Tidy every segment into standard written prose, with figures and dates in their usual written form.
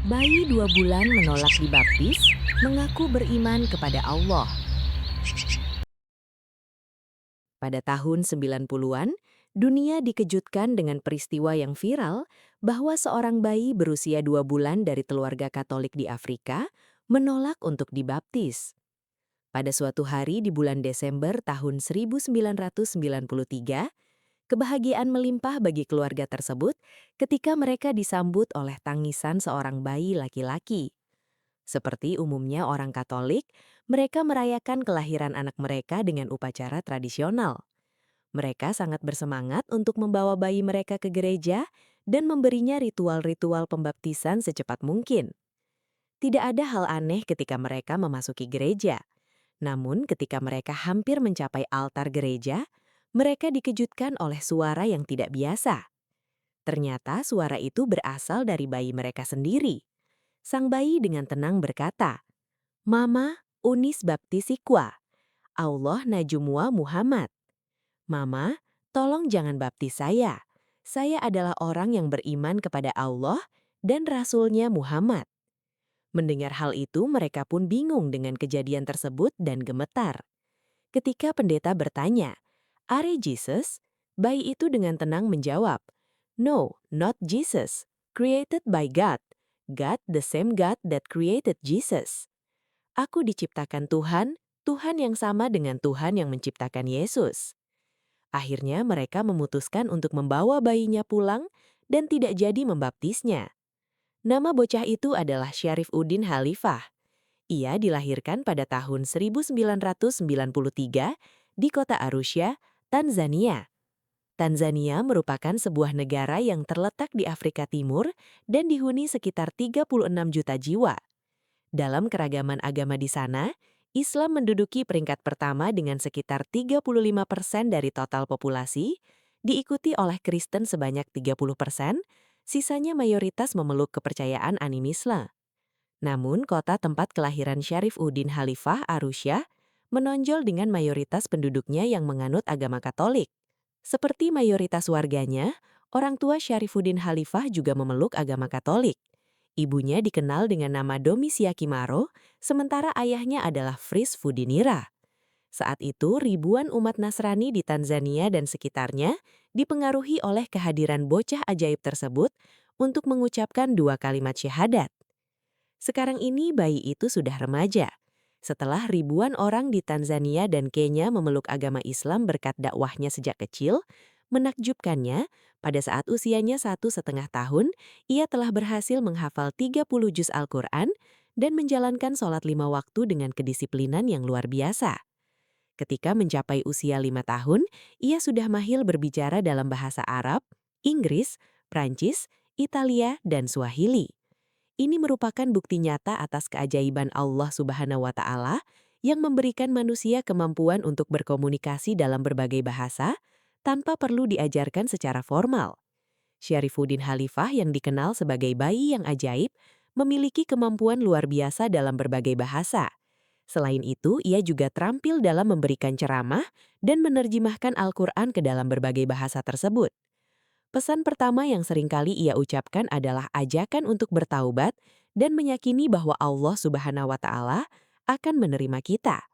Bayi 2 bulan menolak dibaptis, mengaku beriman kepada Allah. Pada tahun 90-an, dunia dikejutkan dengan peristiwa yang viral bahwa seorang bayi berusia 2 bulan dari keluarga Katolik di Afrika menolak untuk dibaptis. Pada suatu hari di bulan Desember tahun 1993, kebahagiaan melimpah bagi keluarga tersebut ketika mereka disambut oleh tangisan seorang bayi laki-laki. Seperti umumnya orang Katolik, mereka merayakan kelahiran anak mereka dengan upacara tradisional. Mereka sangat bersemangat untuk membawa bayi mereka ke gereja dan memberinya ritual-ritual pembaptisan secepat mungkin. Tidak ada hal aneh ketika mereka memasuki gereja. Namun ketika mereka hampir mencapai altar gereja, mereka dikejutkan oleh suara yang tidak biasa. Ternyata suara itu berasal dari bayi mereka sendiri. Sang bayi dengan tenang berkata, "Mama, unis baptisikwa, Allah najumwa Muhammad." "Mama, tolong jangan baptis saya. Saya adalah orang yang beriman kepada Allah dan Rasul-Nya Muhammad." Mendengar hal itu, mereka pun bingung dengan kejadian tersebut dan gemetar. Ketika pendeta bertanya, "Are Jesus?" Bayi itu dengan tenang menjawab, "No, not Jesus. Created by God. God the same God that created Jesus." "Aku diciptakan Tuhan, Tuhan yang sama dengan Tuhan yang menciptakan Yesus." Akhirnya mereka memutuskan untuk membawa bayinya pulang dan tidak jadi membaptisnya. Nama bocah itu adalah Syarif Udin Khalifah. Ia dilahirkan pada tahun 1993 di kota Arusha, Tanzania. Tanzania merupakan sebuah negara yang terletak di Afrika Timur dan dihuni sekitar 36 juta jiwa. Dalam keragaman agama di sana, Islam menduduki peringkat pertama dengan sekitar 35% dari total populasi, diikuti oleh Kristen sebanyak 30%, sisanya mayoritas memeluk kepercayaan animisme. Namun, kota tempat kelahiran Syarif Udin Khalifah, Arusha, menonjol dengan mayoritas penduduknya yang menganut agama Katolik. Seperti mayoritas warganya, orang tua Syarifuddin Khalifah juga memeluk agama Katolik. Ibunya dikenal dengan nama Domisia Kimaro, sementara ayahnya adalah Fris Fudinira. Saat itu, ribuan umat Nasrani di Tanzania dan sekitarnya dipengaruhi oleh kehadiran bocah ajaib tersebut untuk mengucapkan 2 kalimat syahadat. Sekarang ini bayi itu sudah remaja. Setelah ribuan orang di Tanzania dan Kenya memeluk agama Islam berkat dakwahnya sejak kecil, menakjubkannya, pada saat usianya 1,5 tahun, ia telah berhasil menghafal 30 juz Al-Quran dan menjalankan sholat 5 waktu dengan kedisiplinan yang luar biasa. Ketika mencapai usia 5 tahun, ia sudah mahir berbicara dalam bahasa Arab, Inggris, Prancis, Italia, dan Swahili. Ini merupakan bukti nyata atas keajaiban Allah Subhanahu wa Ta'ala yang memberikan manusia kemampuan untuk berkomunikasi dalam berbagai bahasa tanpa perlu diajarkan secara formal. Syarifuddin Khalifah yang dikenal sebagai bayi yang ajaib memiliki kemampuan luar biasa dalam berbagai bahasa. Selain itu, ia juga terampil dalam memberikan ceramah dan menerjemahkan Al-Quran ke dalam berbagai bahasa tersebut. Pesan pertama yang seringkali ia ucapkan adalah ajakan untuk bertaubat dan meyakini bahwa Allah Subhanahu wa Ta'ala akan menerima kita.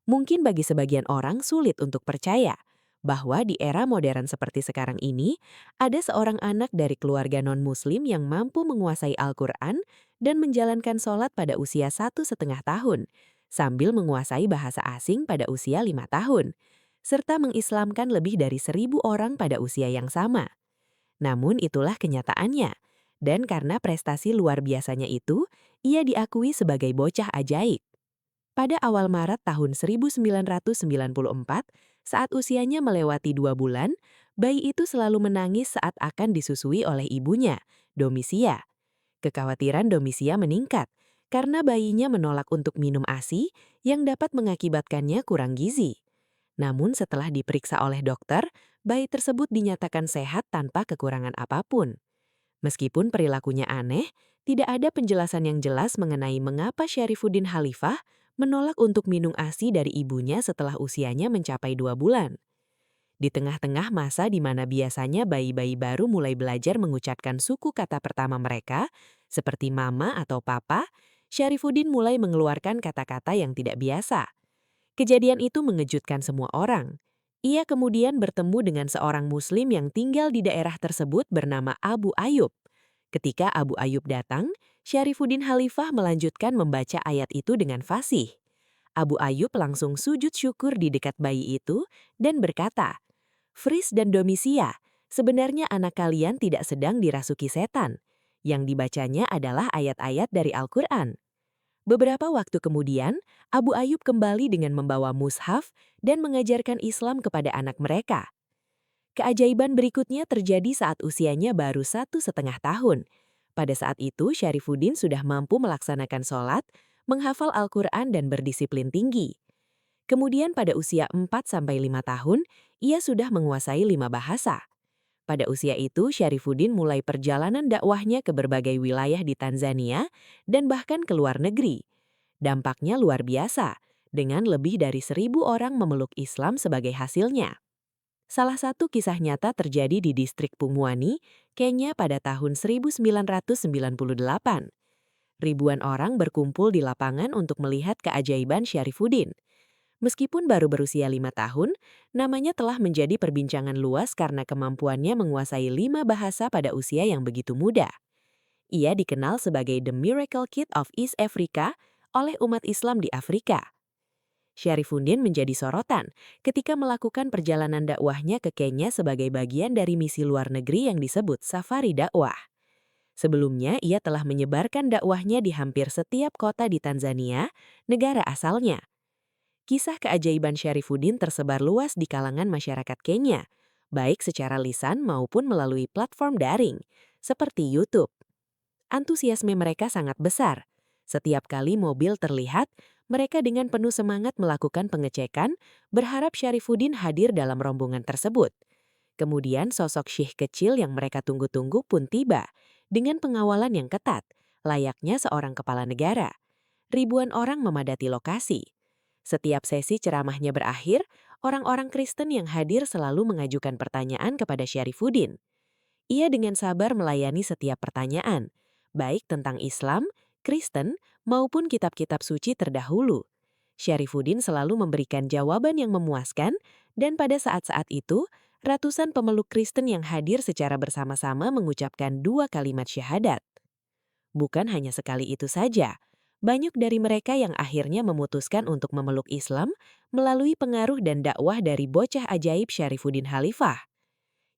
Mungkin bagi sebagian orang sulit untuk percaya bahwa di era modern seperti sekarang ini, ada seorang anak dari keluarga non-muslim yang mampu menguasai Al-Quran dan menjalankan sholat pada usia 1,5 tahun, sambil menguasai bahasa asing pada usia 5 tahun, serta mengislamkan lebih dari 1.000 orang pada usia yang sama. Namun itulah kenyataannya, dan karena prestasi luar biasanya itu, ia diakui sebagai bocah ajaib. Pada awal Maret tahun 1994, saat usianya melewati 2 bulan, bayi itu selalu menangis saat akan disusui oleh ibunya, Domisia. Kekhawatiran Domisia meningkat, karena bayinya menolak untuk minum ASI yang dapat mengakibatkannya kurang gizi. Namun setelah diperiksa oleh dokter, bayi tersebut dinyatakan sehat tanpa kekurangan apapun. Meskipun perilakunya aneh, tidak ada penjelasan yang jelas mengenai mengapa Syarifuddin Khalifah menolak untuk minum ASI dari ibunya setelah usianya mencapai 2 bulan. Di tengah-tengah masa di mana biasanya bayi-bayi baru mulai belajar mengucapkan suku kata pertama mereka, Seperti mama atau papa, Syarifuddin mulai mengeluarkan kata-kata yang tidak biasa. Kejadian itu mengejutkan semua orang. Ia kemudian bertemu dengan seorang Muslim yang tinggal di daerah tersebut bernama Abu Ayyub. Ketika Abu Ayyub datang, Syarifuddin Khalifah melanjutkan membaca ayat itu dengan fasih. Abu Ayyub langsung sujud syukur di dekat bayi itu dan berkata, "Fris dan Domisia, sebenarnya anak kalian tidak sedang dirasuki setan. Yang dibacanya adalah ayat-ayat dari Al-Quran." Beberapa waktu kemudian, Abu Ayyub kembali dengan membawa mushaf dan mengajarkan Islam kepada anak mereka. Keajaiban berikutnya terjadi saat usianya baru 1,5 tahun. Pada saat itu, Syarifuddin sudah mampu melaksanakan sholat, menghafal Al-Quran dan berdisiplin tinggi. Kemudian pada usia 4-5 tahun, ia sudah menguasai 5 bahasa. Pada usia itu, Syarifuddin mulai perjalanan dakwahnya ke berbagai wilayah di Tanzania dan bahkan ke luar negeri. Dampaknya luar biasa, dengan lebih dari 1.000 orang memeluk Islam sebagai hasilnya. Salah satu kisah nyata terjadi di distrik Pumwani, Kenya pada tahun 1998. Ribuan orang berkumpul di lapangan untuk melihat keajaiban Syarifuddin. Meskipun baru berusia 5 tahun, namanya telah menjadi perbincangan luas karena kemampuannya menguasai 5 bahasa pada usia yang begitu muda. Ia dikenal sebagai The Miracle Kid of East Africa oleh umat Islam di Afrika. Syarifuddin menjadi sorotan ketika melakukan perjalanan dakwahnya ke Kenya sebagai bagian dari misi luar negeri yang disebut Safari Dakwah. Sebelumnya, ia telah menyebarkan dakwahnya di hampir setiap kota di Tanzania, negara asalnya. Kisah keajaiban Syarifuddin tersebar luas di kalangan masyarakat Kenya, baik secara lisan maupun melalui platform daring, seperti YouTube. Antusiasme mereka sangat besar. Setiap kali mobil terlihat, mereka dengan penuh semangat melakukan pengecekan, berharap Syarifuddin hadir dalam rombongan tersebut. Kemudian sosok syekh kecil yang mereka tunggu-tunggu pun tiba, dengan pengawalan yang ketat, layaknya seorang kepala negara. Ribuan orang memadati lokasi. Setiap sesi ceramahnya berakhir, orang-orang Kristen yang hadir selalu mengajukan pertanyaan kepada Syarifuddin. Ia dengan sabar melayani setiap pertanyaan, baik tentang Islam, Kristen, maupun kitab-kitab suci terdahulu. Syarifuddin selalu memberikan jawaban yang memuaskan, dan pada saat-saat itu, ratusan pemeluk Kristen yang hadir secara bersama-sama mengucapkan 2 kalimat syahadat. Bukan hanya sekali itu saja, banyak dari mereka yang akhirnya memutuskan untuk memeluk Islam melalui pengaruh dan dakwah dari bocah ajaib Syarifuddin Khalifah.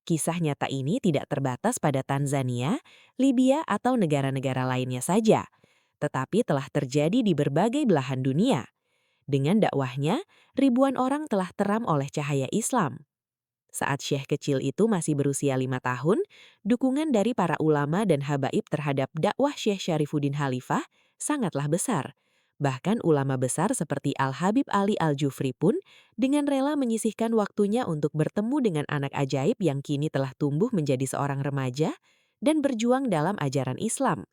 Kisah nyata ini tidak terbatas pada Tanzania, Libya, atau negara-negara lainnya saja, tetapi telah terjadi di berbagai belahan dunia. Dengan dakwahnya, ribuan orang telah teram oleh cahaya Islam. Saat syekh kecil itu masih berusia 5 tahun, dukungan dari para ulama dan habaib terhadap dakwah Syekh Syarifuddin Khalifah sangatlah besar. Bahkan ulama besar seperti Al-Habib Ali Al-Jufri pun dengan rela menyisihkan waktunya untuk bertemu dengan anak ajaib yang kini telah tumbuh menjadi seorang remaja dan berjuang dalam ajaran Islam.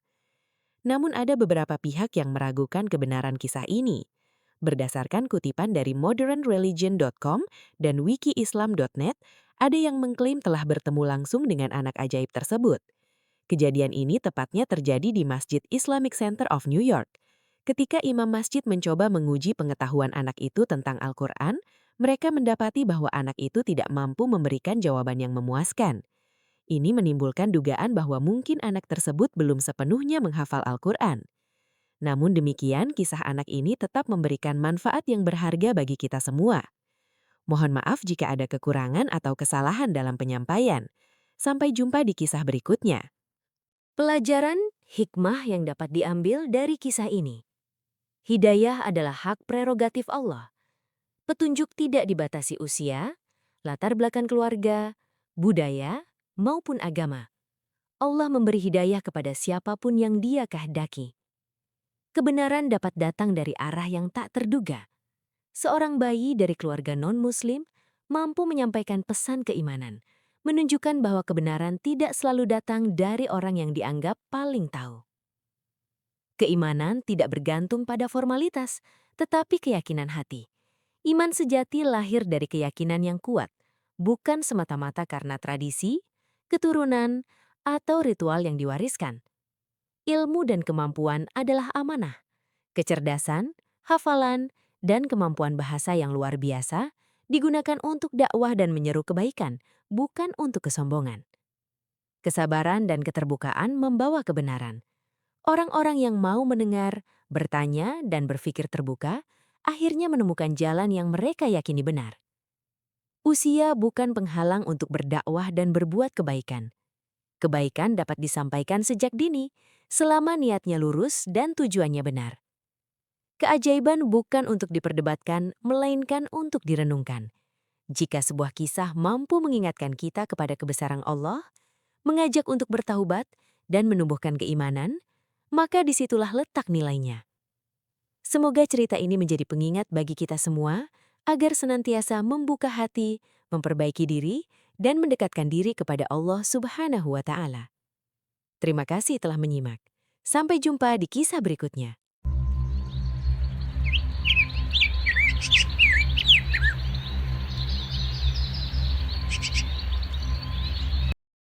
Namun ada beberapa pihak yang meragukan kebenaran kisah ini. Berdasarkan kutipan dari modernreligion.com dan wikiislam.net, ada yang mengklaim telah bertemu langsung dengan anak ajaib tersebut. Kejadian ini tepatnya terjadi di Masjid Islamic Center of New York. Ketika imam masjid mencoba menguji pengetahuan anak itu tentang Al-Quran, mereka mendapati bahwa anak itu tidak mampu memberikan jawaban yang memuaskan. Ini menimbulkan dugaan bahwa mungkin anak tersebut belum sepenuhnya menghafal Al-Quran. Namun demikian, kisah anak ini tetap memberikan manfaat yang berharga bagi kita semua. Mohon maaf jika ada kekurangan atau kesalahan dalam penyampaian. Sampai jumpa di kisah berikutnya. Pelajaran hikmah yang dapat diambil dari kisah ini. Hidayah adalah hak prerogatif Allah. Petunjuk tidak dibatasi usia, latar belakang keluarga, budaya, maupun agama. Allah memberi hidayah kepada siapapun yang Dia kehendaki. Kebenaran dapat datang dari arah yang tak terduga. Seorang bayi dari keluarga non-Muslim mampu menyampaikan pesan keimanan, menunjukkan bahwa kebenaran tidak selalu datang dari orang yang dianggap paling tahu. Keimanan tidak bergantung pada formalitas, tetapi keyakinan hati. Iman sejati lahir dari keyakinan yang kuat, bukan semata-mata karena tradisi, keturunan, atau ritual yang diwariskan. ilmu dan kemampuan adalah amanah. Kecerdasan, hafalan, dan kemampuan bahasa yang luar biasa digunakan untuk dakwah dan menyeru kebaikan, bukan untuk kesombongan. Kesabaran dan keterbukaan membawa kebenaran. Orang-orang yang mau mendengar, bertanya, dan berpikir terbuka akhirnya menemukan jalan yang mereka yakini benar. Usia bukan penghalang untuk berdakwah dan berbuat kebaikan. Kebaikan dapat disampaikan sejak dini, selama niatnya lurus dan tujuannya benar. Keajaiban bukan untuk diperdebatkan, melainkan untuk direnungkan. Jika sebuah kisah mampu mengingatkan kita kepada kebesaran Allah, mengajak untuk bertaubat, dan menumbuhkan keimanan, maka disitulah letak nilainya. Semoga cerita ini menjadi pengingat bagi kita semua agar senantiasa membuka hati, memperbaiki diri, dan mendekatkan diri kepada Allah Subhanahu wa Ta'ala. Terima kasih telah menyimak. Sampai jumpa di kisah berikutnya.